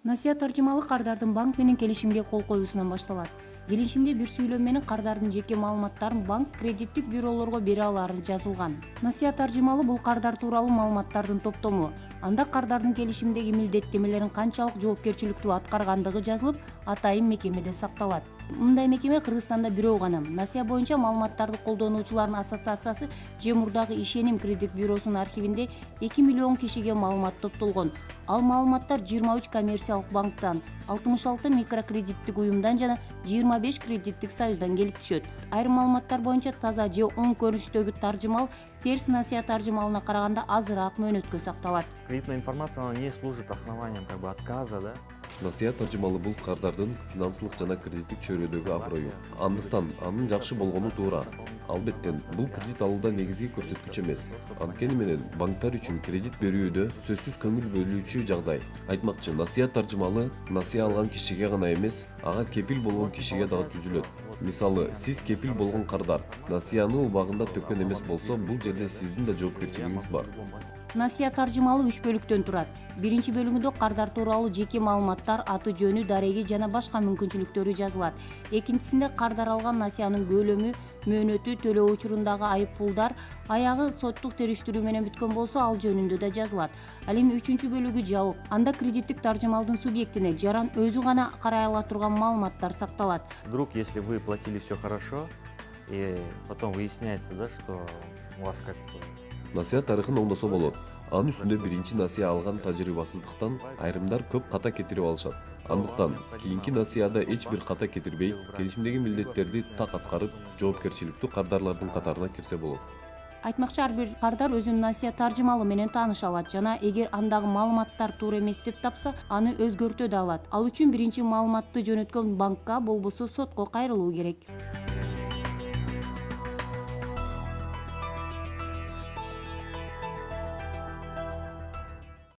Насыя таржымалы кардардын банк менен келишимге кол коюусунан башталат. Келишимде бир сүйлөм менен кардардын жеке маалыматтарын банк кредиттик бюролорго бере алары жазылган. Насыя таржымалы бул кардар тууралуу маалыматтардын топтому. Анда кардардын келишимдеги милдеттемелерин канчалык жоопкерчиликтүү аткаргандыгы жазылып, атайын мекемеде сакталат. Мындай мекеме Кыргызстанда бирөө гана. Насыя боюнча маалыматтарды колдонуучулардын ассоциациясы же мурдагы Ишеним кредит бюросунун архивинде 2 миллион кишиге маалымат топтолгон. Ал маалыматтар 23 коммерциялык банктан, 66 микрокредиттик уюмдан жана 25 кредиттик союздан келип түшөт. Айрым маалыматтар боюнча таза же оң көрүнүштөгү таржымал терс насыя таржымалына караганда азыраак мөөнөткө сакталат. Кредитная информация, она не служит основанием отказа, да? Насыя таржымалы бул кардардын финансылык жана кредиттик чөйрөдөгү аброю. Андыктан анын жакшы болгону туура. Албетте, бул кредит алууда негизги көрсөткүч эмес. Анткени менен банктар үчүн кредит берүүдө сөзсүз көңүл бөлүүчү жагдай. Айтмакчы, насыя таржымалы насыя алган кишиге гана эмес, ага кепил болгон кишиге дагы түзүлөт. Мисалы, сиз кепил болгон кардар насыяны убагында төккөн эмес болсо, бул жерде сиздин да жоопкерчилигиңиз бар. Насыя таржымалы 3 бөлүктөн турат. Биринчи бөлүгүндө кардар тууралуу жеке маалыматтар, аты жөнү, дареги жана башка мүмкүнчүлүктөрү жазылат. Экинчисинде кардар алган насыянын көлөмү, мөөнөтү, төлөө учурундагы айып пулдар, аягы соттук териштирүү менен бүткөн болсо ал жөнүндө да жазылат. Ал эми үчүнчү бөлүгү жабык. Анда кредиттик таржымалдын субъектине жаран өзү гана карай ала турган маалыматтар сакталат. Вдруг, если вы платили все хорошо, и потом выясняется, да, что у вас как-то... Насыя тарыхын оңдосо болот. Анын үстүндө биринчи насыя алган тажрыйбасыздыктан айрымдар көп ката кетирип алышат. Андыктан кийинки насыяда эч бир ката кетирбей, келишимдеги милдеттерди так аткарып, жоопкерчиликтүү кардарлардын катарына кирсе болот. Айтмакчы, ар бир кардар өзүнүн насыя таржымалы менен тааныша алат жана эгер андагы маалыматтар туура эмес деп тапса, аны өзгөртө да алат. Ал үчүн биринчи маалыматты жөнөткөн банкка, болбосо сотко кайрылуу керек.